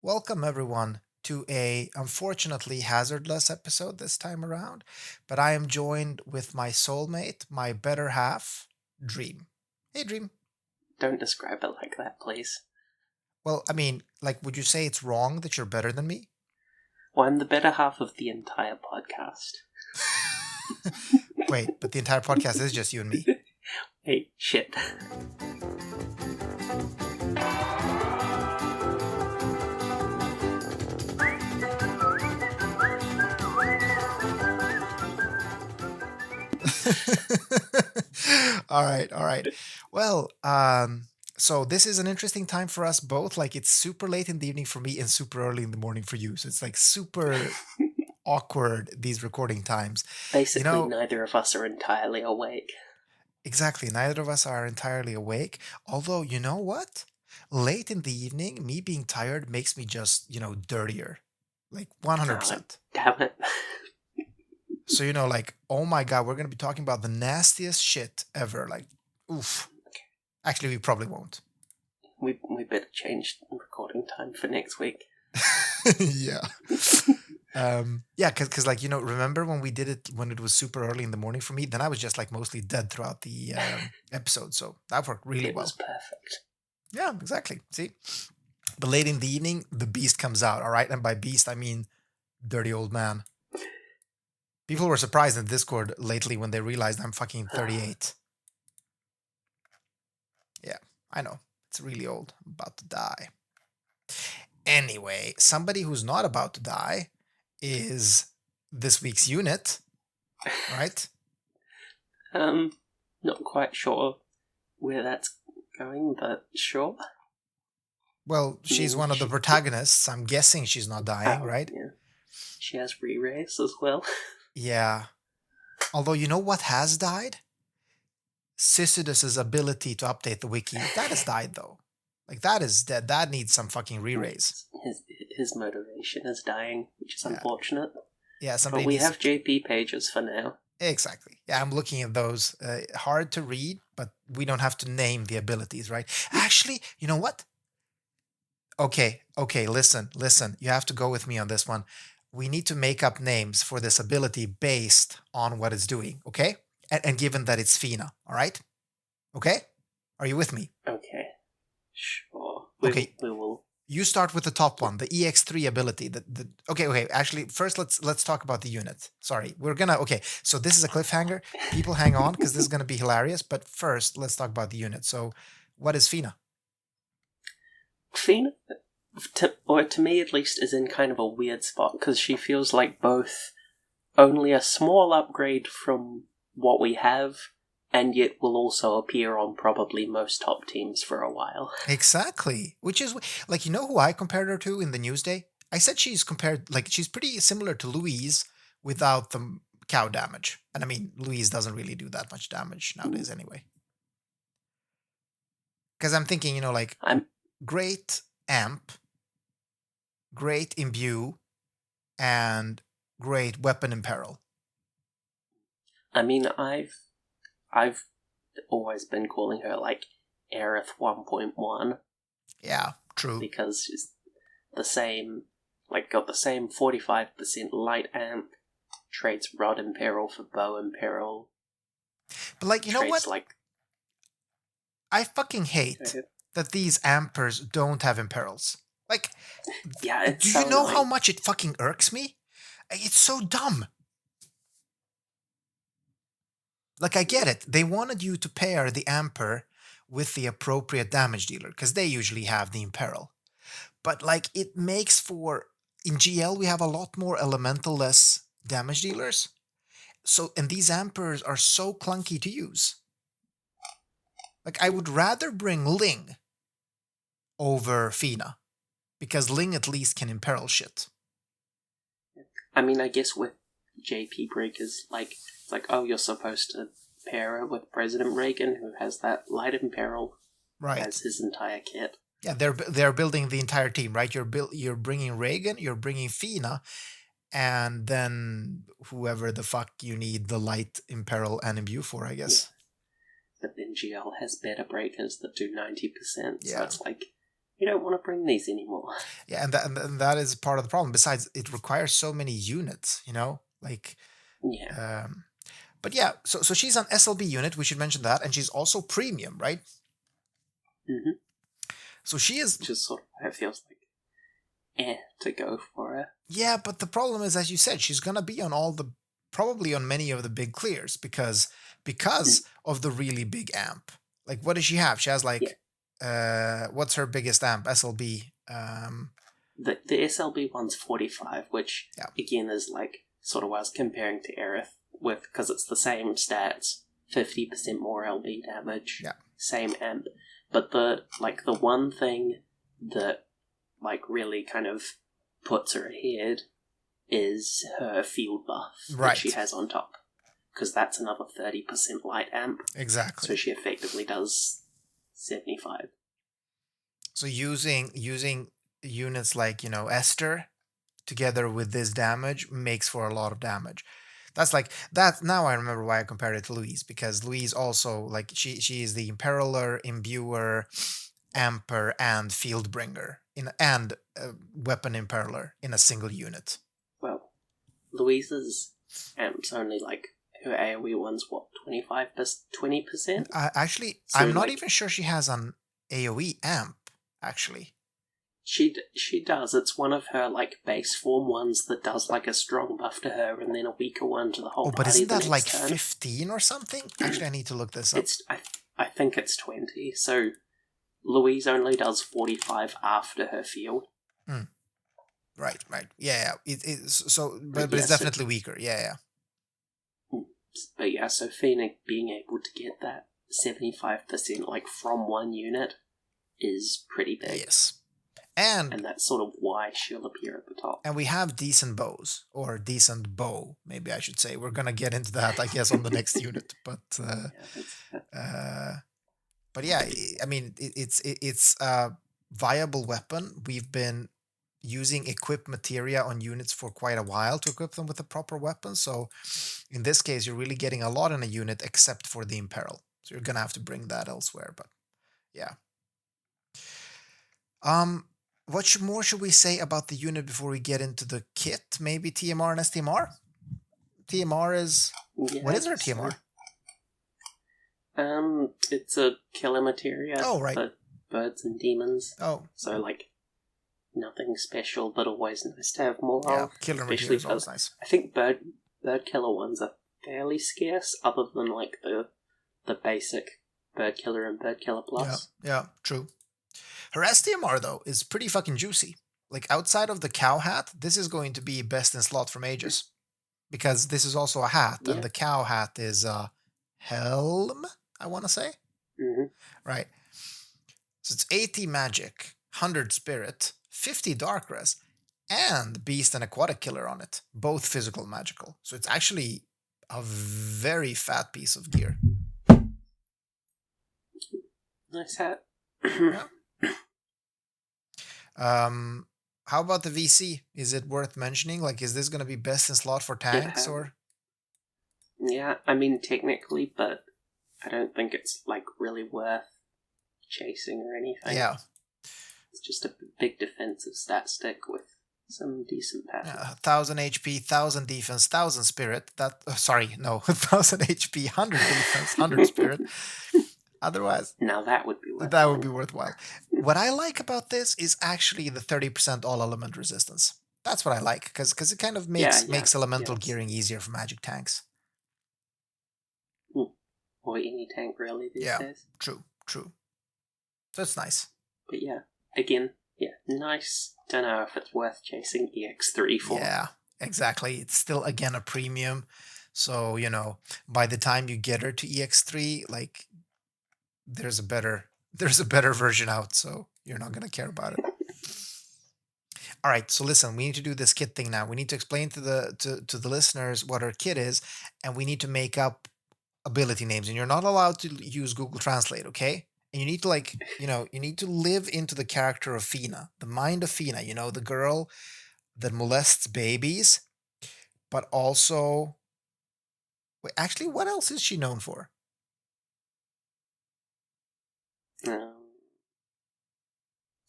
Welcome everyone to a unfortunately hazardless episode this time around, but I am joined with my soulmate, my better half, Dream. Hey Dream. Don't describe it like that, please. Well, I mean, like would you say it's wrong that you're better than me? Well, I'm the better half of the entire podcast. Wait, but the entire podcast is just you and me. Hey, shit. All right, all right. Well, so this is an interesting time for us both. Like it's super late in the evening for me and super early in the morning for you. So it's like super awkward these recording times. Basically, neither of us are entirely awake. Exactly. Neither of us are entirely awake. Although, you know what? Late in the evening, me being tired makes me just, dirtier. Like 100%. Damn it. So, like, oh my God, we're going to be talking about the nastiest shit ever. Like, oof. Actually, we probably won't. We better change recording time for next week. Yeah. Yeah, because remember when we did it when it was super early in the morning for me? Then I was just like mostly dead throughout the episode. So that worked really well. It was perfect. Yeah, exactly. See? But late in the evening, the beast comes out, all right? And by beast, I mean dirty old man. People were surprised in Discord lately when they realized I'm fucking 38. Yeah, I know. It's really old. I'm about to die. Anyway, somebody who's not about to die is this week's unit, right? Not quite sure where that's going, but sure. Well, she's one of the protagonists. I'm guessing she's not dying, right? Yeah. She has re-raise as well. Yeah. Although, you know what has died? Ceaseless's ability to update the wiki. That has died, though. Like, that is dead. That needs some fucking re-raise. His motivation is dying, which is unfortunate. Yeah, but we have JP pages for now. Exactly. Yeah, I'm looking at those. Hard to read, but we don't have to name the abilities, right? Actually, you know what? Okay, listen. You have to go with me on this one. We need to make up names for this ability based on what it's doing, okay? And given that it's Fina, all right? Okay? Are you with me? Okay. Sure. Okay. We will. You start with the top one, the EX3 ability. Okay. Actually, first let's talk about the unit. Sorry, okay. So this is a cliffhanger. People hang on because this is gonna be hilarious. But first, let's talk about the unit. So, what is Fina? Fina, to me at least, is in kind of a weird spot because she feels like both only a small upgrade from what we have, and yet will also appear on probably most top teams for a while. Exactly. Which is, like, you know who I compared her to in the Newsday? I said she's pretty similar to Louise without the cow damage. And I mean, Louise doesn't really do that much damage nowadays anyway. Because I'm thinking, great amp, great imbue, and great weapon imperil. I mean, I've always been calling her like Aerith 1.1. Yeah, true. Because she's the same, got the same 45% light amp, trades Rod Imperil for Bow Imperil. But you know what? I fucking hate that these ampers don't have imperils. Yeah, do you know how much it fucking irks me? It's so dumb. I get it. They wanted you to pair the amper with the appropriate damage dealer, because they usually have the imperil. But, it makes for... In GL, we have a lot more elemental-less damage dealers. So, and these ampers are so clunky to use. I would rather bring Ling over Fina, because Ling at least can imperil shit. I mean, I guess with JP Breakers, it's oh, you're supposed to pair her with President Reagan, who has that light imperil as his entire kit. Yeah, they're building the entire team, right? You're bringing Reagan, you're bringing Fina, and then whoever the fuck you need the light imperil and imbue for, I guess. Yeah. But then GL has better breakers that do 90%, so it's we don't want to bring these anymore. Yeah, and that is part of the problem. Besides, it requires so many units, like. Yeah. But yeah, so she's an SLB unit. We should mention that, and she's also premium, right? Mm-hmm. So she is. Just sort of, it feels like, to go for it. Yeah, but the problem is, as you said, she's gonna be on probably on many of the big clears because of the really big amp. Like, what does she have? She has like, what's her biggest amp? SLB. The SLB one's 45, which again is like sort of what I was comparing to Aerith with, because it's the same stats, 50% more LB damage, same amp. But the one thing that like really kind of puts her ahead is her field buff that she has on top, because that's another 30% light amp. Exactly. So she effectively does 75. So using units like Esther together with this damage makes for a lot of damage. That's like that. Now I remember why I compared it to Louise, because Louise also, like, she is the Imperialer, Imbuer, Amper, and Fieldbringer and Weapon Imperialer in a single unit. Well, Louise's amp's only like her AoE one's what, 20%? Actually, so I'm not even sure she has an AoE amp. Actually, she does. It's one of her like base form ones that does like a strong buff to her and then a weaker one to the whole party. But isn't that like turn. 15 or something? Actually, I need to look this up. I think it's 20. So Louise only does 45 after her field. Right. Yeah. But it's definitely weaker. Yeah. But yeah, so Fina being able to get that 75% like from one unit is pretty big. Yes. And that's sort of why she'll appear at the top. And we have decent bows, or decent bow, maybe I should say. We're gonna get into that, I guess, on the next unit. But yeah, I mean, it's a viable weapon. We've been using equip materia on units for quite a while to equip them with a proper weapon. So in this case, you're really getting a lot in a unit, except for the Imperil. So you're gonna have to bring that elsewhere. But yeah. What more should we say about the unit before we get into the kit? Maybe TMR and STMR? TMR is... Yeah, what is her TMR? It's a killer materia. Oh, right. For birds and demons. Oh. So, like, nothing special, but always nice to have more of. Killer materia is always nice. I think bird killer ones are fairly scarce, other than, like, the basic bird killer and bird killer plus. Yeah, true. Her STMR, though, is pretty fucking juicy. Like, outside of the cow hat, this is going to be best in slot for mages. Because this is also a hat, and the cow hat is a helm, I want to say. Mm-hmm. Right. So it's 80 magic, 100 spirit, 50 dark res, and beast and aquatic killer on it. Both physical and magical. So it's actually a very fat piece of gear. Nice hat. How about the VC? Is it worth mentioning? Like, is this going to be best in slot for tanks or? Yeah, I mean technically, but I don't think it's like really worth chasing or anything. Yeah, it's just a big defensive stat stick with some decent passive. 1000 HP, 1000 defense, 1000 spirit. 1000 HP, 100 defense, 100 spirit. Otherwise, now that would be worthwhile. That would be worthwhile. What I like about this is actually the 30% all element resistance. That's what I like, because it kind of makes elemental gearing easier for magic tanks. Or any tank really these days. True. So it's nice. But again, nice. Don't know if it's worth chasing EX3 for. Yeah, exactly. It's still, again, a premium. So, by the time you get her to EX3, like, there's a better version out, so you're not going to care about it. All right, so listen, we need to do this kit thing now. We need to explain to the listeners what our kit is, and we need to make up ability names, and you're not allowed to use Google Translate, okay? And you need to you need to live into the character of Fina, the mind of Fina, the girl that molests babies, but also, wait, actually, what else is she known for?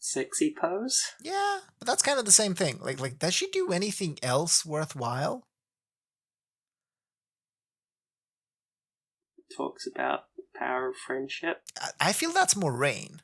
Sexy pose? Yeah, but that's kind of the same thing. Like, does she do anything else worthwhile? Talks about power of friendship. I feel that's more Rain.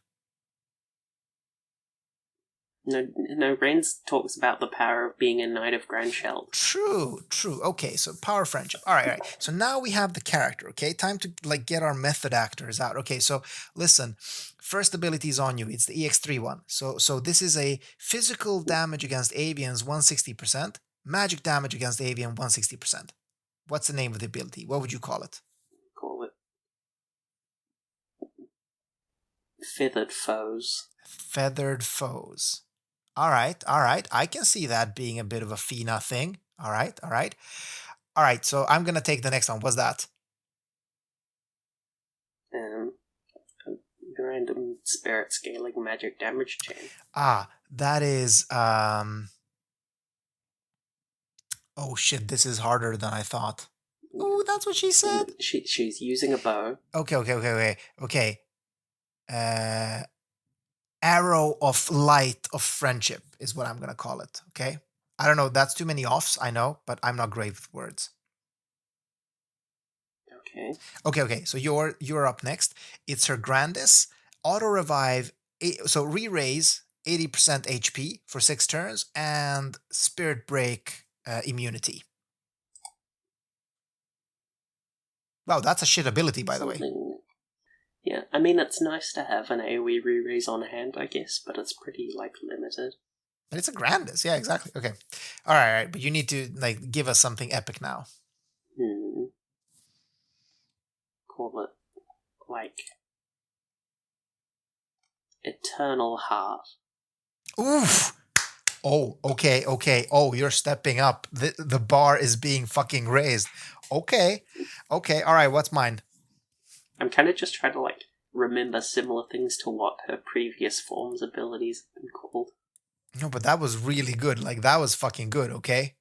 No, Rains talks about the power of being a knight of Grandshell. True. Okay, so power friendship. All right. So now we have the character. Okay, time to like get our method actors out. Okay, so listen. First ability is on you. It's the EX3 one. So this is a physical damage against avians 160%, magic damage against avian 160%. What's the name of the ability? What would you call it? Call it Feathered Foes. Feathered foes. All right. I can see that being a bit of a Fina thing. All right. So I'm gonna take the next one. What's that? A random spirit scaling magic damage chain. That is oh shit, this is harder than I thought. Oh, that's what she said. She's using a bow. Okay. Arrow of light of friendship is what I'm gonna call it. Okay. I don't know. That's too many offs. I know, but I'm not great with words. Okay. So you're up next. It's her Grandis auto revive. So re-raise 80% HP for 6 turns and spirit break immunity. Wow, that's a shit ability, by the way. Yeah, I mean, it's nice to have an AoE re-raise on hand, I guess, but it's pretty, limited. But it's a Grandis, yeah, exactly. Okay. All right, but you need to, give us something epic now. Call it, Eternal Heart. Oof! Oh, okay. Oh, you're stepping up. The bar is being fucking raised. Okay. All right, what's mine? I'm kind of just trying to, remember similar things to what her previous form's abilities have been called. No, but that was really good. That was fucking good, okay?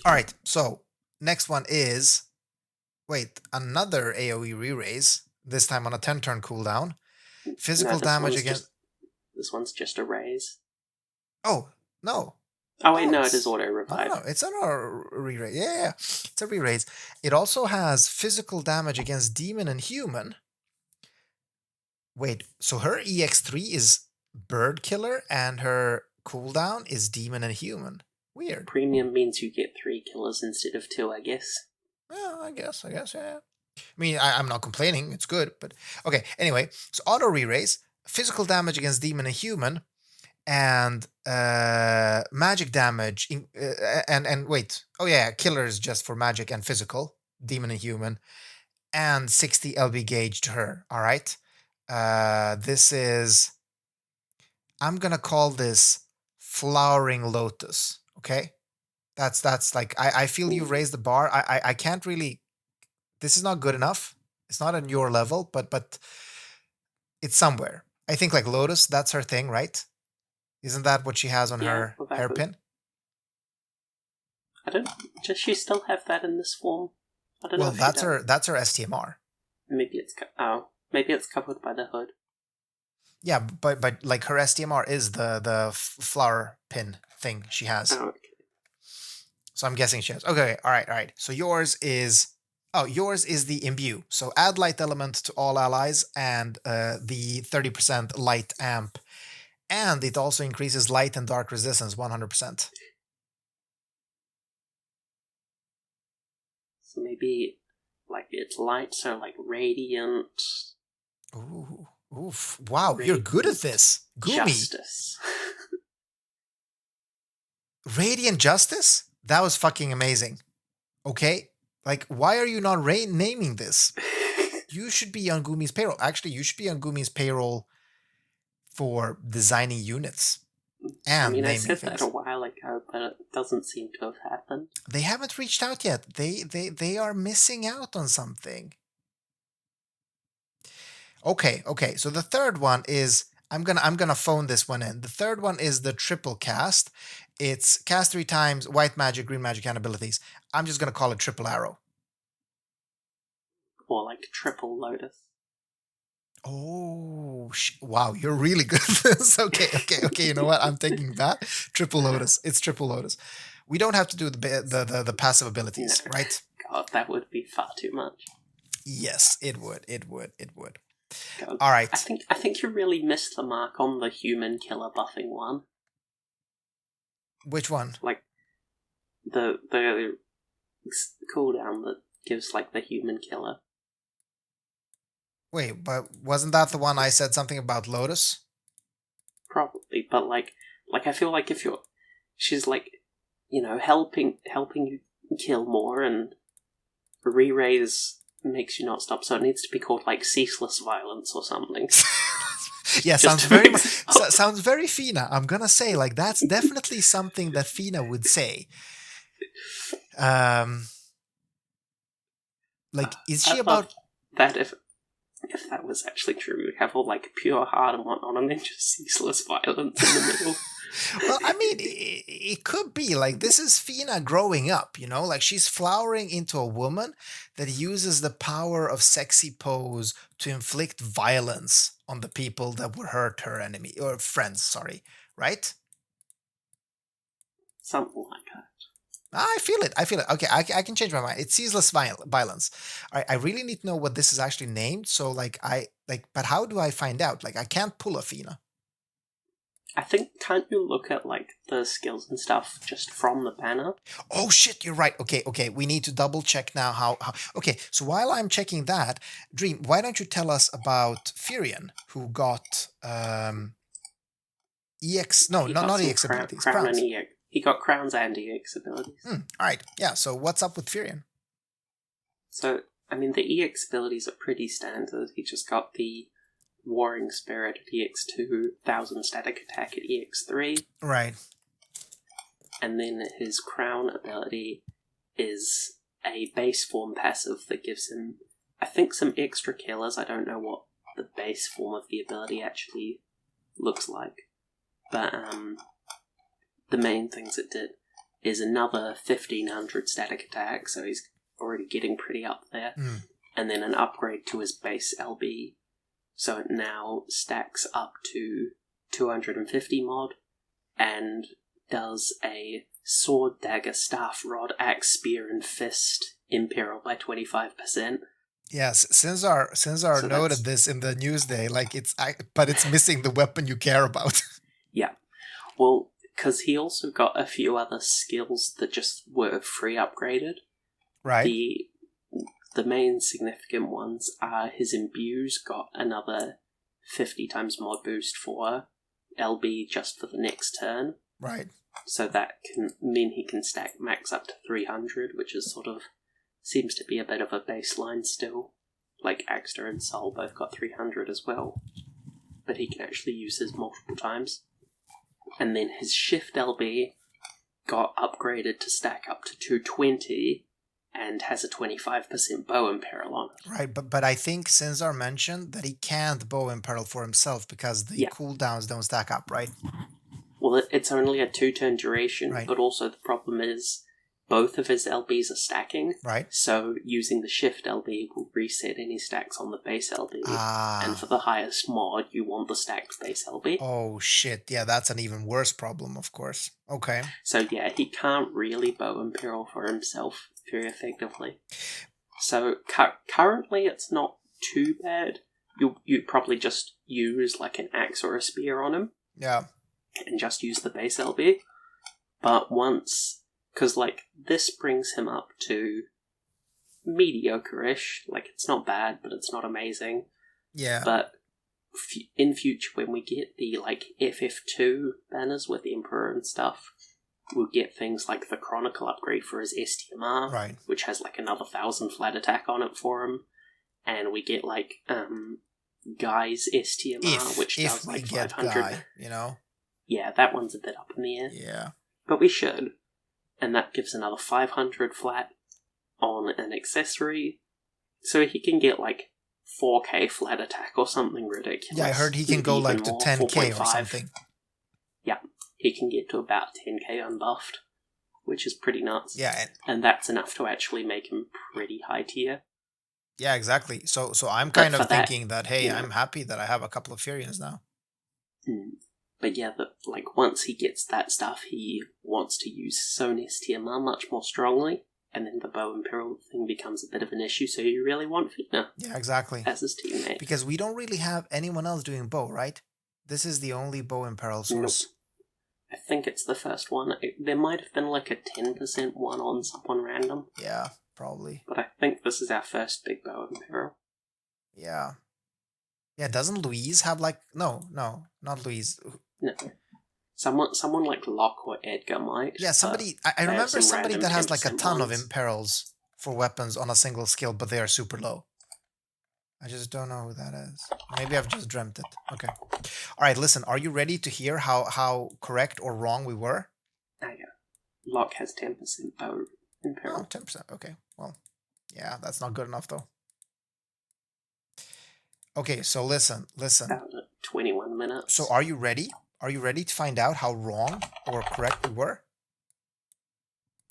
All right, so next one is... Wait, another AoE re-raise. This time on a 10-turn cooldown. Physical damage against... This one's just a raise. Oh, no. Oh, wait, no, it is auto-revive. No, it's an re-raise. Yeah, it's a re-raise. It also has physical damage against demon and human. Wait, so her EX3 is bird killer and her cooldown is demon and human. Weird. Premium means you get 3 killers instead of 2, I guess. Yeah, I guess, yeah. I mean, I'm not complaining. It's good, but... Okay, anyway. So auto re-raise, physical damage against demon and human, and magic damage... and wait. Oh, yeah, killers just for magic and physical. Demon and human. And 60 LB gauge to her. All right? This is... I'm gonna call this Flowering Lotus, okay? That's I feel you raised the bar. I can't really... This is not good enough. It's not on your level, but it's somewhere. I think Lotus, that's her thing, right? Isn't that what she has on her hairpin? Does she still have that in this form? I don't know. Well, that's her STMR. Maybe it's covered by the hood. Yeah, but her STMR is the flower pin thing she has. Oh, okay. So I'm guessing she has. Okay, all right. So yours is the imbue. So add light element to all allies and the 30% light amp. And it also increases light and dark resistance 100%. So maybe it's light, so radiant. Ooh. Oof. Wow, radiant. You're good at this. Gumi. Justice. Radiant Justice? That was fucking amazing. Okay? Why are you not naming this? You should be on Gumi's payroll. Actually, you should be on Gumi's payroll for designing units. And I said that a while ago, but it doesn't seem to have happened. They haven't reached out yet. They are missing out on something. Okay. So the third one is... I'm gonna phone this one in. The third one is the triple cast. It's cast 3 times, white magic, green magic, and abilities. I'm just gonna call it triple arrow. or like triple Lotus. Oh, wow, you're really good at this. Okay. You know what? I'm taking that. Triple Lotus. It's Triple Lotus. We don't have to do the passive abilities, No. right? God, that would be far too much. Yes, it would. God. All right. I think you really missed the mark on the human killer buffing one. Which one? Like the cooldown that gives like the human killer. Wait, but wasn't that the one I said something about Lotus? Probably, but like I feel like if she's like, helping you kill more, and re-raise makes you not stop, so it needs to be called like ceaseless violence or something. Yeah, sounds very Fina. I'm gonna say like that's definitely something that Fina would say. Like, is she about that? If that was actually true, we'd have all like pure heart and whatnot, and then just ceaseless violence in the middle. Well, I mean, it could be like this is Fina growing up, like she's flowering into a woman that uses the power of sexy pose to inflict violence on the people that would hurt her enemy or friends. Sorry, right? Something like that. I feel it. Okay, I can change my mind. It's ceaseless violence. I really need to know what this is actually named. So, but how do I find out? Like, I can't pull a Fina. I think, can't you look at like the skills and stuff just from the banner? Oh shit, you're right. Okay. We need to double check now how okay, so while I'm checking that, Dream, why don't you tell us about Firion, who got EX not EX abilities. Crown crowns. and EX. He got crowns and EX abilities. Alright. Yeah, so what's up with Firion? So, I mean, the EX abilities are pretty standard. He just got the Warring Spirit at EX2, 1000 static attack at EX3. Right. And then his Crown ability is a base form passive that gives him, I think, some extra killers. I don't know what the base form of the ability actually looks like. But the main things it did is another 1500 static attack, so he's already getting pretty up there. And then an upgrade to his base LB. So it now stacks up to 250 mod, and does a sword, dagger, staff, rod, axe, spear, and fist imperial by 25%. Yes, Sinzar noted this in the Newsday, like but it's missing the weapon you care about. Yeah. Well, because he also got a few other skills that just were free upgraded. Right. The main significant ones are his imbues got another 50 times mod boost for LB just for the next turn. Right. So that can mean he can stack max up to 300, which is sort of seems to be a bit of a baseline still. Like Axter and Sol both got 300 as well. But he can actually use his multiple times. And then his Shift LB got upgraded to stack up to 220 and has a 25% bow imperil on it. Right, but I think Sinzar mentioned that he can't bow imperil for himself because the cooldowns don't stack up, right? Well, it's only a 2-turn duration, right. But also the problem is both of his LBs are stacking. Right. So using the Shift LB will reset any stacks on the base LB. And for the highest mod, you want the stacked base LB. Oh shit, yeah, that's an even worse problem, of course. Okay. So yeah, he can't really bow imperil for himself very effectively. So currently it's not too bad. You'd probably just use like an axe or a spear on him. Yeah. And just use the base LB. But once... Because, like, this brings him up to mediocre-ish. Like, it's not bad, but it's not amazing. Yeah. But in future, when we get the, like, FF2 banners with the Emperor and stuff, we'll get things like the Chronicle upgrade for his STMR, right. which has, like, another 1000 flat attack on it for him. And we get, like, Guy's STMR, which does, like, 500. Guy, you know? Yeah, that one's a bit up in the air. Yeah. But we should. And that gives another 500 flat on an accessory. So he can get like 4k flat attack or something ridiculous. Yeah, I heard he can go like to 10k or something. Yeah, he can get to about 10k unbuffed, which is pretty nuts. Yeah. And that's enough to actually make him pretty high tier. Yeah, exactly. So I'm But kind for of that, thinking that, hey, you know, I'm happy that I have a couple of Firions now. but yeah, like once he gets that stuff, he wants to use Son's TMR much more strongly, and then the Bow Imperial thing becomes a bit of an issue. So you really want Fina Yeah, exactly. as his teammate. Because we don't really have anyone else doing bow, right? This is the only bow in Peril Nope. source. I think it's the first one. There might have been like a 10% one on someone random. Yeah, probably. But I think this is our first big Bow Imperial. Yeah. Yeah, doesn't Louise have like... No, not Louise. No. Someone like Locke or Edgar might. Yeah, somebody... I remember somebody that has like a ton of imperils for weapons on a single skill, but they are super low. I just don't know who that is. Maybe I've just dreamt it. Okay. All right, listen. Are you ready to hear how correct or wrong we were? Oh, yeah. Locke has 10% Bow Imperial. Oh, 10%. Okay. Well, yeah, that's not good enough, though. Okay, so listen. About 21 minutes. So are you ready? Are you ready to find out how wrong or correct we were?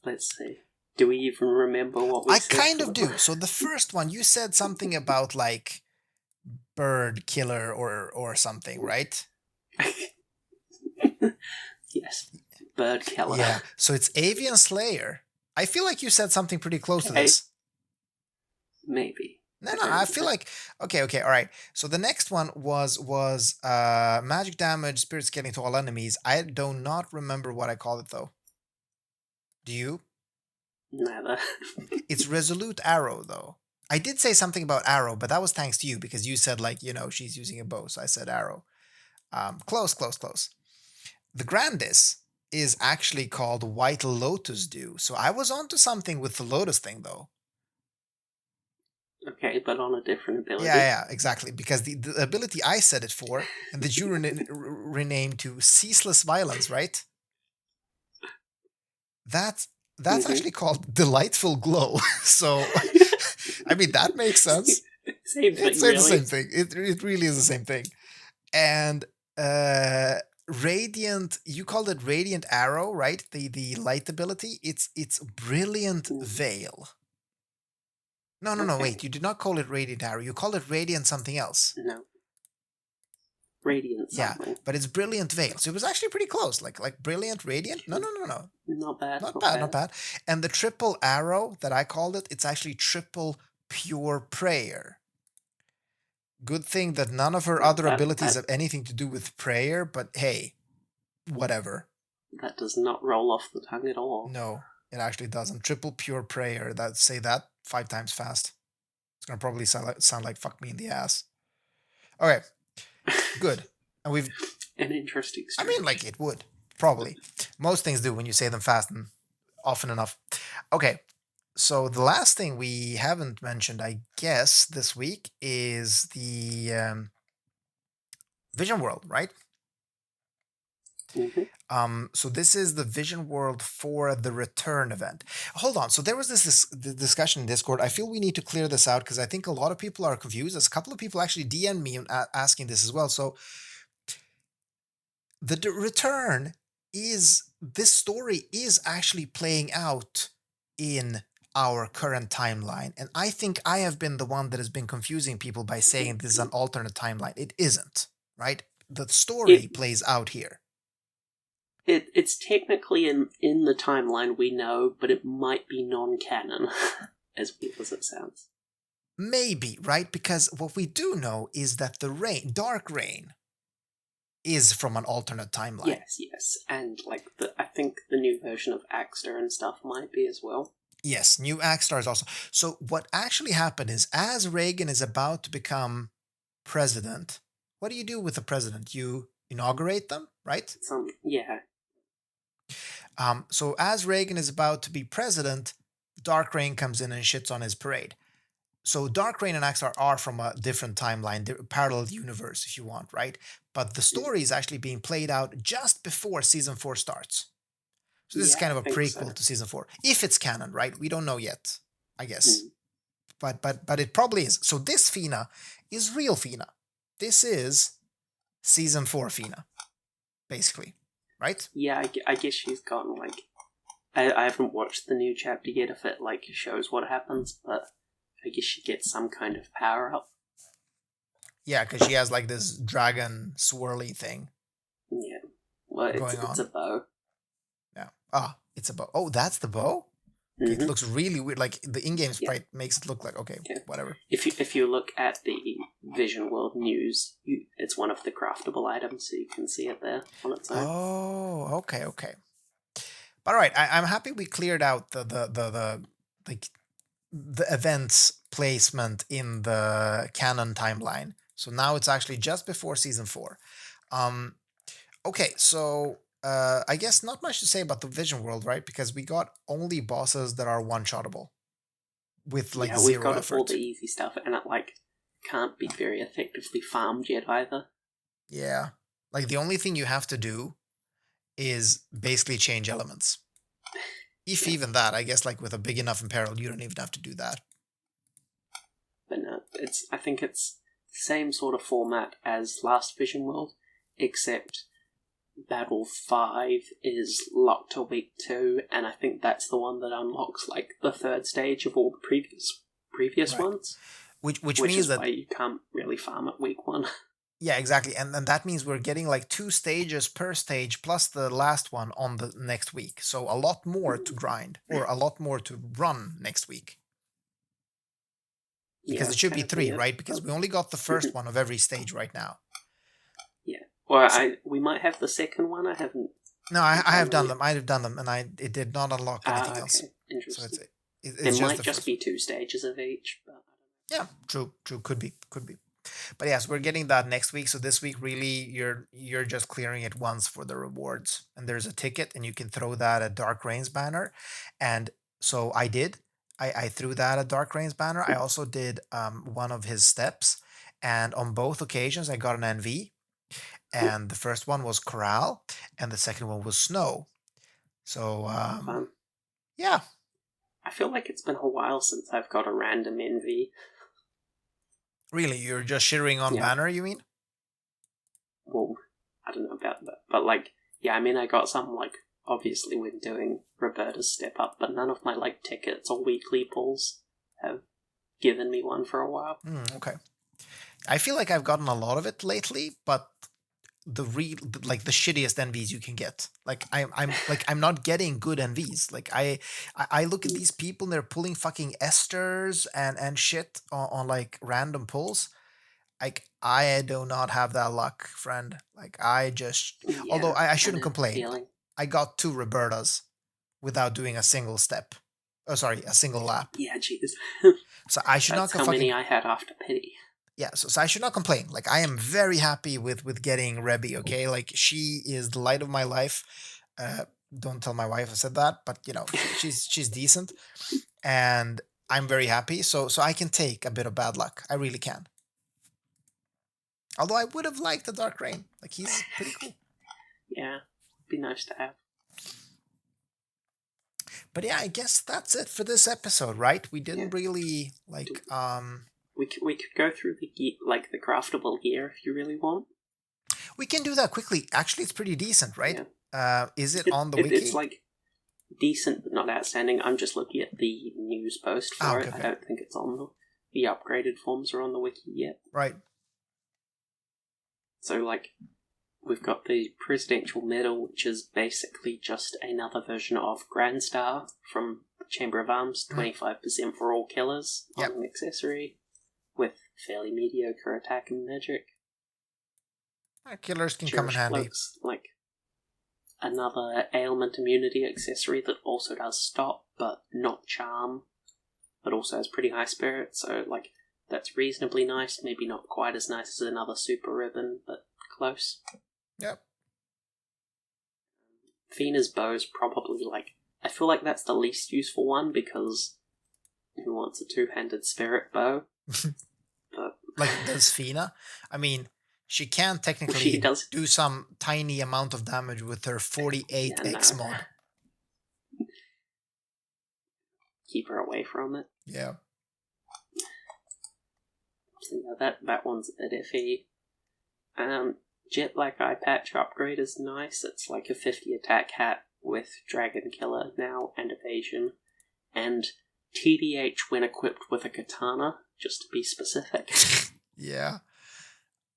Let's see. Do we even remember what we said? I kind of do. So the first one, you said something about like bird killer or something, right? Yes. Bird killer. Yeah. So it's Avian Slayer. I feel like you said something pretty close to this. Maybe. No, I feel like okay, all right. So the next one was magic damage, spirit scaling to all enemies. I do not remember what I called it though. Do you? Never. It's Resolute Arrow though. I did say something about arrow, but that was thanks to you because you said like, she's using a bow, so I said arrow. Close. The Grandis is actually called White Lotus Dew. So I was onto something with the Lotus thing though. Okay, but on a different ability. Yeah, exactly. Because the ability I set it for, and that you renamed to Ceaseless Violence, right? That's actually called Delightful Glow. So, I mean, that makes sense. Same thing, It's really. the same thing. It really is the same thing. And Radiant, you called it Radiant Arrow, right? The light ability. It's Brilliant Veil. No, wait. You did not call it Radiant Arrow. You called it Radiant something else. No. Radiant something. Yeah, but it's Brilliant Veil. So it was actually pretty close. Like Brilliant Radiant? No. Not bad. Not bad. And the triple arrow that I called it, it's actually triple pure prayer. Good thing that none of her other abilities have anything to do with prayer, but hey, whatever. That does not roll off the tongue at all. No, it actually doesn't. Triple pure prayer. Say that 5 times fast. It's gonna probably sound like fuck me in the ass. Okay, good. And we've an interesting story. I mean, like it would probably. Most things do when you say them fast and often enough. Okay, so the last thing we haven't mentioned, I guess, this week is the Vision World, right? So this is the Vision World for the Return event. Hold on. So there was this discussion in Discord. I feel we need to clear this out because I think a lot of people are confused. There's a couple of people actually DM me asking this as well. So the Return this story is actually playing out in our current timeline. And I think I have been the one that has been confusing people by saying this is an alternate timeline. It isn't, right? The story plays out here. It's technically in the timeline we know, but it might be non-canon, as weird as it sounds. Maybe, right? Because what we do know is that the Dark Reign, is from an alternate timeline. Yes. And like I think the new version of Axter and stuff might be as well. Yes, new Axter is also. So what actually happened is, as Reagan is about to become president, what do you do with the president? You inaugurate them, right? Yeah. So as Reagan is about to be president, Dark Reign comes in and shits on his parade. So Dark Reign and Axar are from a different timeline, parallel universe, if you want, right? But the story is actually being played out just before Season 4 starts. So this is kind of a prequel to Season 4. If it's canon, right? We don't know yet, I guess. But it probably is. So this Fina is real Fina. This is Season 4 Fina, basically, right? Yeah, I guess she's gotten, like... I haven't watched the new chapter yet if it, like, shows what happens, but I guess she gets some kind of power up. Yeah, because she has like this dragon swirly thing Yeah. Well, going it's on. a bow. Yeah. Ah, it's a bow. Oh, that's the bow? Okay, it looks really weird. Like the in-game sprite makes it look like, okay, whatever. If you look at the Vision World news, it's one of the craftable items, so you can see it there on its own. Oh, okay. But all right, I'm happy we cleared out like the events placement in the canon timeline. So now it's actually just before season 4. Okay, so I guess not much to say about the Vision World, right? Because we got only bosses that are one-shottable with like we've zero got effort. all the easy stuff, and it like can't be very effectively farmed yet either. Yeah, like the only thing you have to do is basically change elements. If even that, I guess, like with a big enough imperil, you don't even have to do that. But no, I think it's the same sort of format as last Vision World, except Battle 5 is locked to week 2, and I think that's the one that unlocks like the third stage of all the previous Right. ones. Which means is that why you can't really farm at week 1. Yeah, exactly. And that means we're getting like 2 stages per stage plus the last one on the next week. So a lot more to grind, or a lot more to run next week. Because it should be 3, right? Because we only got the first one of every stage right now. Yeah. Well, we might have the second one. I haven't. No, I have done them. I have done them, and it did not unlock anything else. Interesting. So it's there just might the just first be 2 stages of each. But yeah, true. Could be. But yes, we're getting that next week. So this week, really, you're just clearing it once for the rewards, and there's a ticket, and you can throw that at Dark Reigns banner. And so I did. I threw that at Dark Reigns banner. I also did one of his steps, and on both occasions, I got an NV. And the first one was Corral, and the second one was Snow. So yeah. I feel like it's been a while since I've got a random NV. Really, you're just shivering on banner, you mean? Well, I don't know about that, but like, yeah, I mean, I got some like obviously when doing Roberta's step up, but none of my like tickets or weekly pulls have given me one for a while. Okay, I feel like I've gotten a lot of it lately, but the shittiest NVs you can get. Like I'm not getting good NVs. Like I look at these people and they're pulling fucking esters and shit on like random pulls. Like I do not have that luck, friend. Like I just although I shouldn't complain. I got 2 Robertas without doing a single step. Oh sorry, a single lap. Yeah, jeez. So I should That's not how many I had after pity. Yeah, so I should not complain. Like I am very happy with getting Rebby. Okay, like she is the light of my life. Don't tell my wife I said that, but you know she's decent, and I'm very happy. So I can take a bit of bad luck. I really can. Although I would have liked the Dark Rain. Like he's pretty cool. Yeah, be nice to have. But yeah, I guess that's it for this episode, right? We didn't really like We could go through the gear, like the craftable gear, if you really want. We can do that quickly. Actually, it's pretty decent, right? Yeah. Is it on the wiki? It's like decent but not outstanding. I'm just looking at the news post for it. Okay. I don't think it's on the upgraded forms are on the wiki yet. Right. So like we've got the Presidential Medal, which is basically just another version of Grand Star from the Chamber of Arms, 25% for all killers on an accessory, with fairly mediocre attack and magic. Killers can come in handy. Like another ailment immunity accessory that also does stop, but not charm, but also has pretty high spirit, so like that's reasonably nice, maybe not quite as nice as another super ribbon, but close. Yep. Fina's bow is probably like, I feel like that's the least useful one because who wants a 2-handed spirit bow? But like does Fina? I mean, she can technically do some tiny amount of damage with her 48x mod. Keep her away from it. Yeah. So yeah, that one's a bit iffy. Jet Black Eye Patch upgrade is nice. It's like a 50 attack hat with Dragon Killer now and evasion, and TDH when equipped with a katana, just to be specific. Yeah.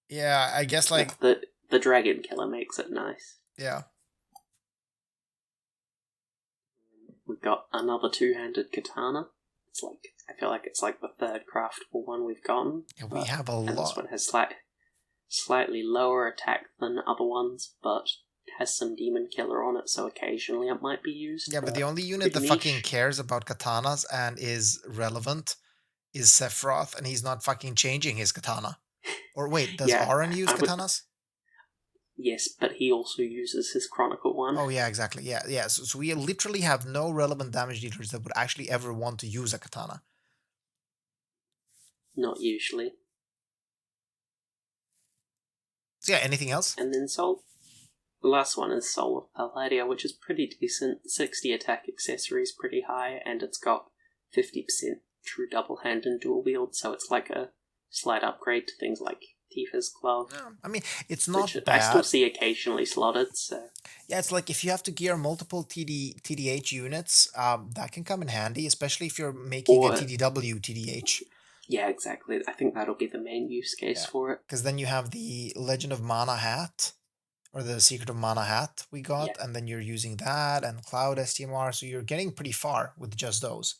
Yeah, I guess like the dragon killer makes it nice. Yeah. We've got another two-handed katana. It's like, I feel like it's like the third craftable one we've gotten. Yeah, we have a and lot. this one has slightly lower attack than other ones, but has some demon killer on it, so occasionally it might be used. Yeah, but the only unit that fucking cares about katanas and is relevant is Sephiroth, and he's not fucking changing his katana. Or wait, does Auron use katanas? Yes, but he also uses his Chronicle one. Oh yeah, exactly. Yeah. So we literally have no relevant damage dealers that would actually ever want to use a katana. Not usually. So yeah, anything else? And then the last one is Soul of Palladia, which is pretty decent. 60 attack accessories, pretty high, and it's got 50% true double hand and dual wield, so it's like a slight upgrade to things like Tifa's glove. Yeah, I mean, it's not bad. I still see occasionally slotted, so... Yeah, it's like if you have to gear multiple TDH units, that can come in handy, especially if you're making a TDW TDH. Yeah, exactly. I think that'll be the main use case for it. Because then you have the Legend of Mana hat, or the Secret of Mana hat we got, and then you're using that, and Cloud STMR, so you're getting pretty far with just those.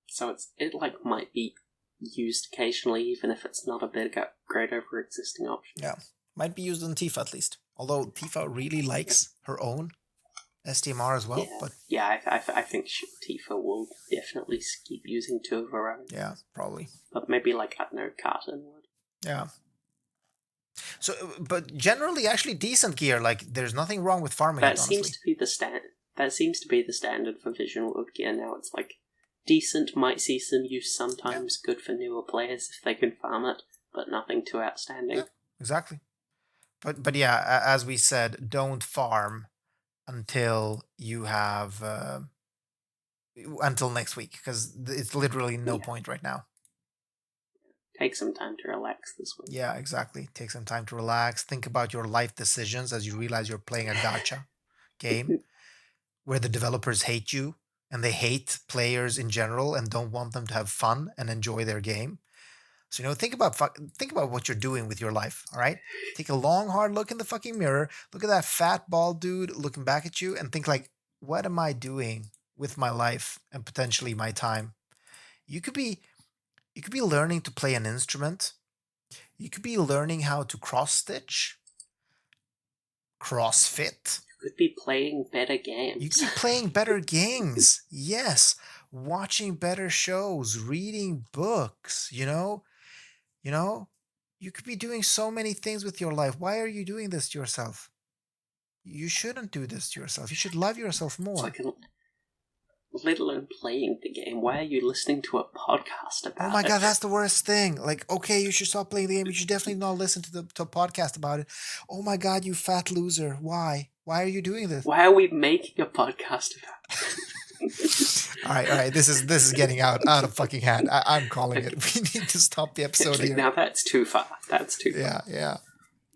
So it might be used occasionally, even if it's not a big upgrade over existing options. Yeah, might be used on Tifa at least. Although Tifa really likes her own STMR as well. Yeah, I think Tifa will definitely keep using two of her own. Yeah, probably. But maybe I don't know, Carton would. Yeah. So, but generally, actually decent gear. Like, there's nothing wrong with farming. That seems to be the standard for Vision World gear now. It's like decent, might see some use sometimes, good for newer players if they can farm it, but nothing too outstanding. Yeah, exactly. But yeah, as we said, don't farm until you have until next week, because it's literally no point right now. Take some time to relax this week. Yeah, exactly. Take some time to relax. Think about your life decisions as you realize you're playing a gacha game where the developers hate you. And they hate players in general and don't want them to have fun and enjoy their game. So, think about what you're doing with your life, all right? Take a long, hard look in the fucking mirror. Look at that fat, bald dude looking back at you and think like, what am I doing with my life and potentially my time? You could be learning to play an instrument. You could be learning how to cross-stitch, CrossFit. Could be playing better games. You could be playing better games. Yes. Watching better shows, reading books, you could be doing so many things with your life. Why are you doing this to yourself? You shouldn't do this to yourself. You should love yourself more. Let alone playing the game. Why are you listening to a podcast about it? Oh my god, that's the worst thing. Like, okay, you should stop playing the game. You should definitely not listen to a podcast about it. Oh my god, you fat loser. Why? Why are you doing this? Why are we making a podcast about it? All right. This is getting out of fucking hand. I'm calling it. We need to stop the episode here. Now that's too far. Yeah.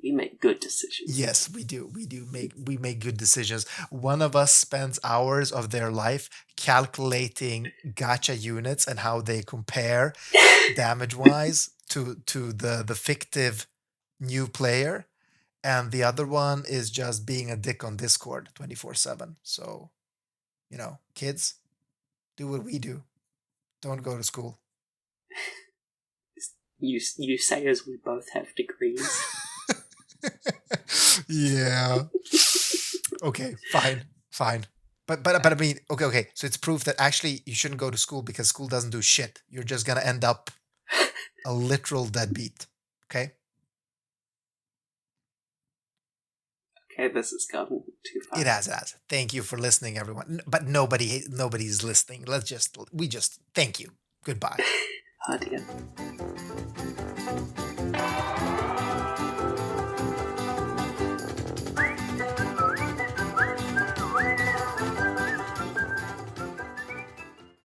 We make good decisions. Yes, we do. We make good decisions. One of us spends hours of their life calculating gacha units and how they compare damage-wise to the fictive new player, and the other one is just being a dick on Discord 24/7. So, kids, do what we do. Don't go to school. You say as we both have degrees. Yeah. Okay, fine. But I mean, okay. So it's proof that actually you shouldn't go to school because school doesn't do shit. You're just gonna end up a literal deadbeat. Okay? Okay, this has gotten too far. It has. Thank you for listening, everyone. But nobody's listening. We just thank you. Goodbye. Oh dear.